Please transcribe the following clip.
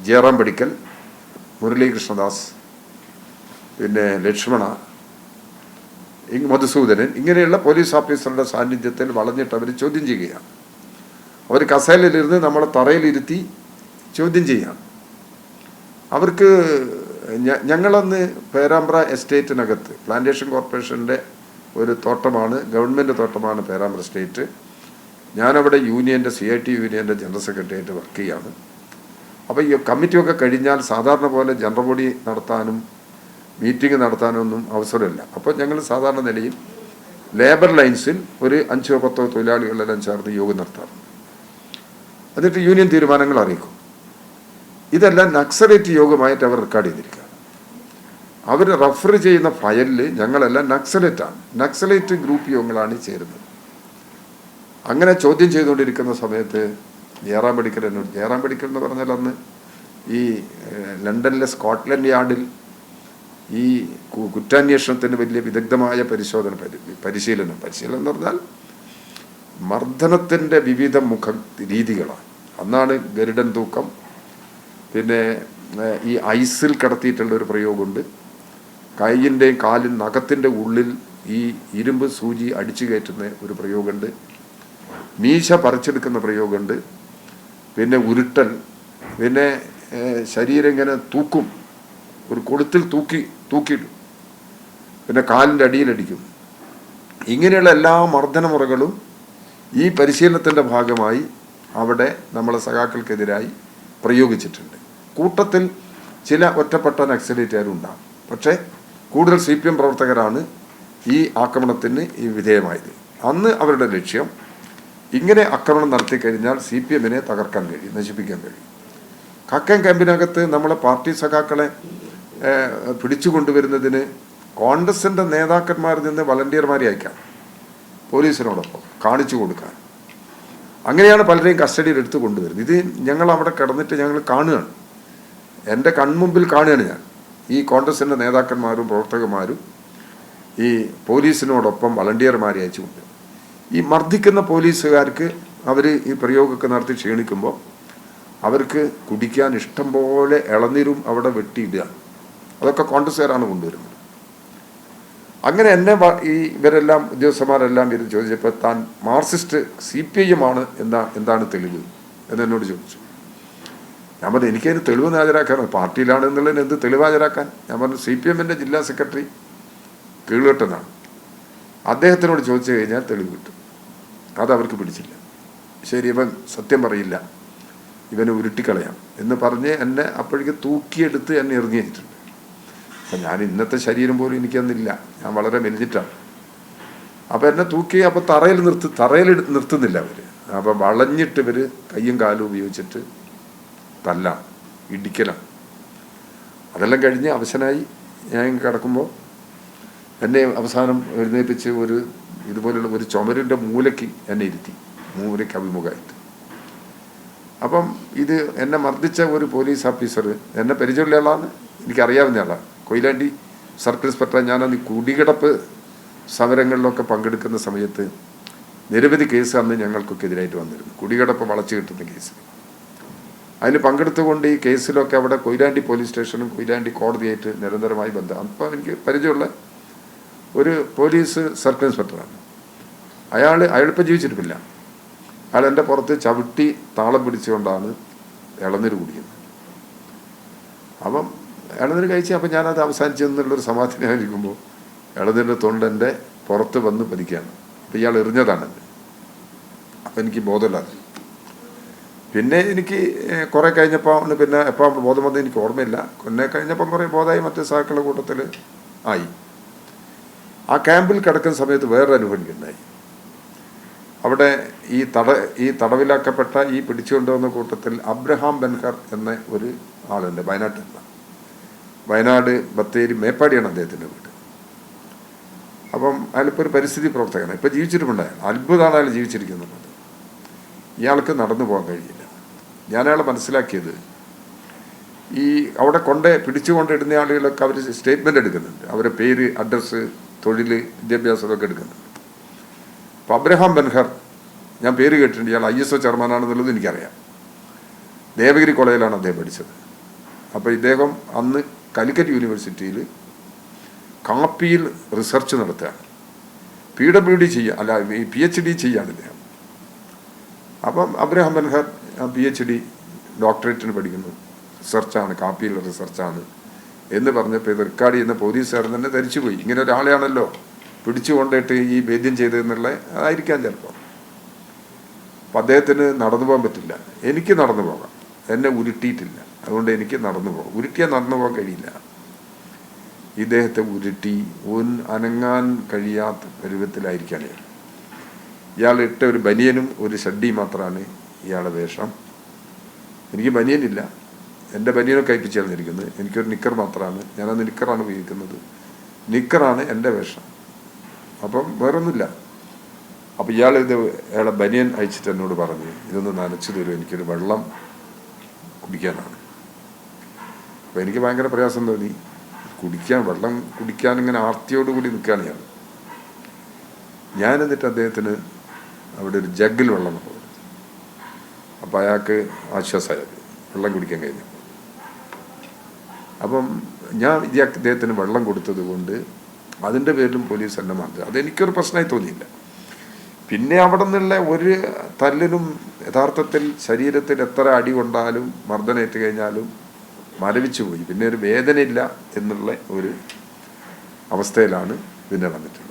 ജയറാം പടിക്കൽ, മുരളീകൃഷ്ണദാസ്, പിന്നെ ലക്ഷ്മണ, മധുസൂദനൻ, ഇങ്ങനെയുള്ള പോലീസ് ഓഫീസറുടെ സാന്നിധ്യത്തിൽ വളഞ്ഞിട്ട് അവർ ചോദ്യം ചെയ്യുകയാണ്. അവർ കസേലയിലിരുന്ന് നമ്മളെ തറയിലിരുത്തി ചോദ്യം ചെയ്യുകയാണ്. അവർക്ക് ഞങ്ങളന്ന് പേരാമ്പ്ര എസ്റ്റേറ്റിനകത്ത് പ്ലാന്റേഷൻ കോർപ്പറേഷൻ്റെ ഒരു തോട്ടമാണ്, ഗവൺമെൻറ് തോട്ടമാണ് പേരാമ്പ്ര എസ്റ്റേറ്റ്. ഞാനവിടെ യൂണിയൻ്റെ CIT യൂണിയൻ്റെ ജനറൽ സെക്രട്ടറിയായിട്ട് വർക്ക് ചെയ്യാണ്. അപ്പോൾ ഈ കമ്മിറ്റിയൊക്കെ കഴിഞ്ഞാൽ സാധാരണ പോലെ ജനറൽ ബോഡി നടത്താനും മീറ്റിംഗ് നടത്താനൊന്നും അവസരമില്ല. അപ്പോൾ ഞങ്ങൾ സാധാരണ നിലയിൽ ലേബർ ലൈൻസിൽ ഒരു 5-10 തൊഴിലാളികളെല്ലാം ചേർന്ന് യോഗം നടത്താറുണ്ട്. എന്നിട്ട് യൂണിയൻ തീരുമാനങ്ങൾ അറിയിക്കും. ഇതെല്ലാം നക്സലേറ്റ് യോഗമായിട്ട് അവർ റെക്കോർഡ് ചെയ്തിരിക്കുക. അവർ റെഫർ ചെയ്യുന്ന ഫയലിൽ ഞങ്ങളെല്ലാം നക്സലേറ്റാണ്, നക്സലേറ്റ് ഗ്രൂപ്പ് യോഗങ്ങളാണ് ചേരുന്നത്. അങ്ങനെ ചോദ്യം ചെയ്തുകൊണ്ടിരിക്കുന്ന സമയത്ത് ജയറാം പടിക്കൽ എന്ന് പറഞ്ഞാൽ അന്ന് ഈ ലണ്ടനിലെ സ്കോട്ട്ലൻഡ് യാർഡിൽ ഈ കുറ്റാന്വേഷണത്തിന് വലിയ വിദഗ്ധമായ പരിശീലനം എന്ന് പറഞ്ഞാൽ മർദ്ദനത്തിൻ്റെ വിവിധ രീതികളാണ്. അന്നാണ് ഗരുഡൻ തൂക്കം, പിന്നെ ഈ ഐസിൽ കിടത്തിയിട്ടുള്ളൊരു പ്രയോഗമുണ്ട്, കൈയിൻ്റെയും കാലിൻ നഖത്തിൻ്റെ ഉള്ളിൽ ഈ ഇരുമ്പ് സൂചി അടിച്ചു കയറ്റുന്ന ഒരു പ്രയോഗമുണ്ട്, മീശ പറിച്ചെടുക്കുന്ന പ്രയോഗമുണ്ട്, പിന്നെ ഉരുട്ടൽ, പിന്നെ ശരീരം ഇങ്ങനെ തൂക്കും, ഒരു കൊളുത്തിൽ തൂക്കിയിടും, പിന്നെ കാലിൻ്റെ അടിയിലടിക്കും. ഇങ്ങനെയുള്ള എല്ലാ മർദ്ദനമുറകളും ഈ പരിശീലനത്തിൻ്റെ ഭാഗമായി അവിടെ നമ്മളെ സഖാക്കൾക്കെതിരായി പ്രയോഗിച്ചിട്ടുണ്ട്. കൂട്ടത്തിൽ ചില ഒറ്റപ്പെട്ട നക്സലേറ്റുകാരും ഉണ്ടാകും. പക്ഷേ കൂടുതൽ CPM പ്രവർത്തകരാണ് ഈ ആക്രമണത്തിന് വിധേയമായത്. അന്ന് അവരുടെ ലക്ഷ്യം ഇങ്ങനെ ആക്രമണം നടത്തിക്കഴിഞ്ഞാൽ CPMനെ തകർക്കാൻ കഴിയും, നശിപ്പിക്കാൻ കഴിയും. കക്കയം ക്യാമ്പിനകത്ത് നമ്മളെ പാർട്ടി സഖാക്കളെ പിടിച്ചു കൊണ്ടുവരുന്നതിന് കോൺഗ്രസിൻ്റെ നേതാക്കന്മാരിൽ നിന്ന് വളണ്ടിയർമാരെ അയക്കാം, പോലീസിനോടൊപ്പം കാണിച്ചു കൊടുക്കാൻ. അങ്ങനെയാണ് പലരെയും കസ്റ്റഡിയിൽ എടുത്ത് കൊണ്ടുവരുന്നത്. ഇത് ഞങ്ങൾ അവിടെ കിടന്നിട്ട് ഞങ്ങൾ കാണുകയാണ്, എൻ്റെ കൺമുമ്പിൽ കാണുകയാണ് ഞാൻ. ഈ കോൺഗ്രസിൻ്റെ നേതാക്കന്മാരും പ്രവർത്തകന്മാരും ഈ പോലീസിനോടൊപ്പം വളണ്ടിയർമാരെ അയച്ചുകൊണ്ട് ഈ മർദ്ദിക്കുന്ന പോലീസുകാർക്ക് അവർ ഈ പ്രയോഗമൊക്കെ നടത്തി ക്ഷീണിക്കുമ്പോൾ അവർക്ക് കുടിക്കാൻ ഇഷ്ടം പോലെ ഇളനീരും അവിടെ വെട്ടിയിടുക. അതൊക്കെ കോൺഗ്രസ്സുകാരാണ് കൊണ്ടുവരുന്നത്. അങ്ങനെ എന്നെ ഇവരെല്ലാം ഉദ്യോഗസ്ഥന്മാരെല്ലാം ഇരുന്ന് ചോദിച്ചപ്പോൾ താൻ മാർക്സിസ്റ്റ് CPIM ആണ് എന്താണ് തെളിവ് എന്നെന്നോട് ചോദിച്ചു. ഞാൻ പറഞ്ഞു എനിക്കതിന് തെളിവ് ഹാജരാക്കാൻ, പാർട്ടിയിലാണ് എന്നുള്ളതിന് എന്ത് തെളിവ് ഹാജരാക്കാൻ? ഞാൻ പറഞ്ഞു CPMൻ്റെ ജില്ലാ സെക്രട്ടറി കീഴ്ഘട്ടനാണ്, അദ്ദേഹത്തിനോട് ചോദിച്ചു കഴിഞ്ഞാൽ തെളിവ് കിട്ടും. അതവർക്ക് പിടിച്ചില്ല. ശരി, ഇവൻ സത്യം പറയില്ല, ഇവനെ ഉരുട്ടിക്കളയാം എന്ന് പറഞ്ഞ് എന്നെ അപ്പോഴേക്ക് തൂക്കിയെടുത്ത് എന്നെ എറിഞ്ഞിട്ടുണ്ട്. അപ്പം ഞാൻ ഇന്നത്തെ ശരീരം പോലും എനിക്കന്നില്ല, ഞാൻ വളരെ മെലിഞ്ഞിട്ടാണ്. അപ്പം എന്നെ തൂക്കി അപ്പം തറയിൽ നിർത്തുന്നില്ല അവർ. അപ്പം വളഞ്ഞിട്ട് ഇവർ കയ്യും കാലും ഉപയോഗിച്ചിട്ട് തല്ലാണ്, ഇടിക്കലാണ്. അതെല്ലാം കഴിഞ്ഞ് അവശനായി ഞാൻ കിടക്കുമ്പോൾ എന്നെ അവസാനം എഴുന്നേൽപ്പിച്ച് ഇതുപോലുള്ള ഒരു ചുമരിൻ്റെ മൂലയ്ക്ക് എന്നെ ഇരുത്തി, മൂലയ്ക്ക് അഭിമുഖമായിട്ട്. അപ്പം ഇത് എന്നെ മർദ്ദിച്ച ഒരു പോലീസ് ഓഫീസർ എന്നെ പരിചയമുള്ള ആളാണ്, എനിക്കറിയാവുന്ന ആളാണ്, കൊയിലാണ്ടി സർക്കിൾ ഇൻസ്പെക്ടർ. ഞാനന്ന് കുടികിടപ്പ് സമരങ്ങളിലൊക്കെ പങ്കെടുക്കുന്ന സമയത്ത് നിരവധി കേസ് അന്ന് ഞങ്ങൾക്കൊക്കെ എതിരായിട്ട് വന്നിരുന്നു, കുടികിടപ്പ് വളച്ചു കിട്ടുന്ന കേസ്. അതിൽ പങ്കെടുത്തുകൊണ്ട് ഈ കേസിലൊക്കെ അവിടെ കൊയിലാണ്ടി പോലീസ് സ്റ്റേഷനും കൊയിലാണ്ടി കോടതിയായിട്ട് നിരന്തരമായി ബന്ധം. അപ്പോൾ എനിക്ക് പരിചയമുള്ള ഒരു പോലീസ് സർക്കിൾ ഇൻസ്പെക്ടറാണ്. അയാളിപ്പോൾ ജീവിച്ചിട്ടില്ല. അയാൾ എൻ്റെ പുറത്ത് ചവിട്ടി താളം പിടിച്ചുകൊണ്ടാണ് ഇളനീര് കുടിക്കുന്നത്. അപ്പം ഇളനീര് കഴിച്ച് അപ്പം ഞാനത് അവസാനിച്ചെന്നുള്ളൊരു സമാധാനമായിരിക്കുമ്പോൾ ഇളനീരിൻ്റെ തൊണ്ടെൻ്റെ പുറത്ത് വന്ന് പതിക്കുകയാണ്. അപ്പം ഇയാൾ എറിഞ്ഞതാണെന്ന്. അപ്പം എനിക്ക് ബോധമില്ലാതെ പിന്നെ എനിക്ക് കുറേ കഴിഞ്ഞപ്പോൾ പിന്നെ എപ്പോൾ ബോധം വന്നത് എനിക്ക് ഓർമ്മയില്ല. പിന്നെ കഴിഞ്ഞപ്പം കുറേ ബോധമായി, മറ്റു സഹാക്കളുടെ കൂട്ടത്തിൽ ആയി. ആ ക്യാമ്പിൽ കിടക്കുന്ന സമയത്ത് വേറൊരു അനുഭവം ഉണ്ടായി. അവിടെ ഈ തടവിലാക്കപ്പെട്ട ഈ പിടിച്ചുകൊണ്ടുവന്ന കൂട്ടത്തിൽ അബ്രഹാം ബെൻഹർ എന്ന ഒരു ആളുണ്ട്, വയനാട് ബത്തേരി മേപ്പാടിയാണ് അദ്ദേഹത്തിൻ്റെ വീട്. അപ്പം അയാളിപ്പോൾ ഒരു പരിസ്ഥിതി പ്രവർത്തകനാണ്, ഇപ്പോൾ ജീവിച്ചിട്ടുണ്ടായ അത്ഭുതമാണ് അയാൾ ജീവിച്ചിരിക്കുന്നത്. ഇയാൾക്ക് നടന്നു പോകാൻ കഴിയില്ല. ഞാൻ അയാളെ മനസ്സിലാക്കിയത് ഈ അവിടെ പിടിച്ചുകൊണ്ടിടുന്ന ആളുകളൊക്കെ അവർ സ്റ്റേറ്റ്മെൻറ്റ് എടുക്കുന്നുണ്ട്, അവരുടെ പേര്, അഡ്രസ്സ്, തൊഴിൽ, വിദ്യാഭ്യാസമൊക്കെ എടുക്കുന്നുണ്ട്. അപ്പോൾ അബ്രഹാം ബെൻഹർ, ഞാൻ പേര് കേട്ടിട്ടുണ്ട്, ഇയാൾ ISO ചെയർമാനാണെന്നുള്ളത് എനിക്കറിയാം. ദേവഗിരി കോളേജിലാണ് അദ്ദേഹം പഠിച്ചത്. അപ്പോൾ ഇദ്ദേഹം അന്ന് കാലിക്കറ്റ് യൂണിവേഴ്സിറ്റിയിൽ കാപ്പിയിൽ റിസർച്ച് നടത്തുകയാണ്. PhD ചെയ്യുക, അല്ല PhD ചെയ്യാണ് ഇദ്ദേഹം. അപ്പം അബ്രഹാം ബൻഹർ PhD ഡോക്ടറേറ്റിന് പഠിക്കുന്നു, റിസർച്ചാണ്, കാപ്പിയിൽ റിസർച്ചാണ് എന്ന് പറഞ്ഞപ്പോൾ ഇത് റെക്കോർഡ് ചെയ്യുന്ന പോലീസുകാർ തന്നെ ധരിച്ചുപോയി, ഇങ്ങനെ ഒരാളെയാണല്ലോ പിടിച്ചു കൊണ്ടിട്ട് ഈ ഭേദ്യം ചെയ്തതെന്നുള്ള ആയിരിക്കാം ചിലപ്പോൾ. അപ്പം അദ്ദേഹത്തിന് നടന്നു പോകാൻ പറ്റില്ല. എനിക്ക് നടന്നു പോകാം, എന്നെ ഉരുട്ടിയിട്ടില്ല, അതുകൊണ്ട് എനിക്ക് നടന്നു പോകാം. ഉരുട്ടിയാൽ നടന്നു പോകാൻ കഴിയില്ല. ഇദ്ദേഹത്തെ ഉരുട്ടി അനങ്ങാൻ കഴിയാത്ത പരുവത്തിലായിരിക്കാണ്. ഇയാൾ ഇട്ട ഒരു ബനിയനും ഒരു ഷഡ്ഡി മാത്രമാണ് ഇയാളുടെ വേഷം. എനിക്ക് ബനിയനില്ല, എൻ്റെ ബനിയനൊക്കെ കഴിപ്പിച്ച് കളഞ്ഞിരിക്കുന്നത്. എനിക്കൊരു നിക്കർ മാത്രമാണ്, ഞാനന്ന് നിക്കറാണ് ഉപയോഗിക്കുന്നത്, നിക്കറാണ് എൻ്റെ വേഷം. അപ്പം വേറൊന്നുമില്ല. അപ്പം അയാളെ ബനിയൻ അയച്ചിട്ട് എന്നോട് പറഞ്ഞു, ഇതൊന്ന് നനച്ചു തരും, എനിക്കൊരു വെള്ളം കുടിക്കാനാണ്. അപ്പം എനിക്ക് ഭയങ്കര പ്രയാസം തോന്നി. വെള്ളം കുടിക്കാൻ ഇങ്ങനെ ആർത്തിയോടുകൂടി നിൽക്കുകയാണ് ഞാൻ. എന്നിട്ട് അദ്ദേഹത്തിന് അവിടെ ഒരു ജഗ്ഗിൽ വെള്ളം കൊടുത്തു. അപ്പം അയാൾക്ക് ആശ്വാസമായത്, വെള്ളം കുടിക്കാൻ കഴിഞ്ഞു. അപ്പം ഞാൻ അദ്ദേഹത്തിന് വെള്ളം കൊടുത്തത് കൊണ്ട് അതിൻ്റെ പേരിലും പോലീസ് എന്നെ മാറ്റുക, അതെനിക്കൊരു പ്രശ്നമായി തോന്നിയില്ല. പിന്നെ അവിടെ നിന്നുള്ള ഒരു തല്ലിനും യഥാർത്ഥത്തിൽ ശരീരത്തിൽ എത്ര അടി കൊണ്ടാലും മർദ്ദനേറ്റ് കഴിഞ്ഞാലും മരവിച്ചു പോയി, പിന്നെ ഒരു വേദനയില്ല എന്നുള്ള ഒരു അവസ്ഥയിലാണ് പിന്നെ വന്നിട്ടുള്ളത്.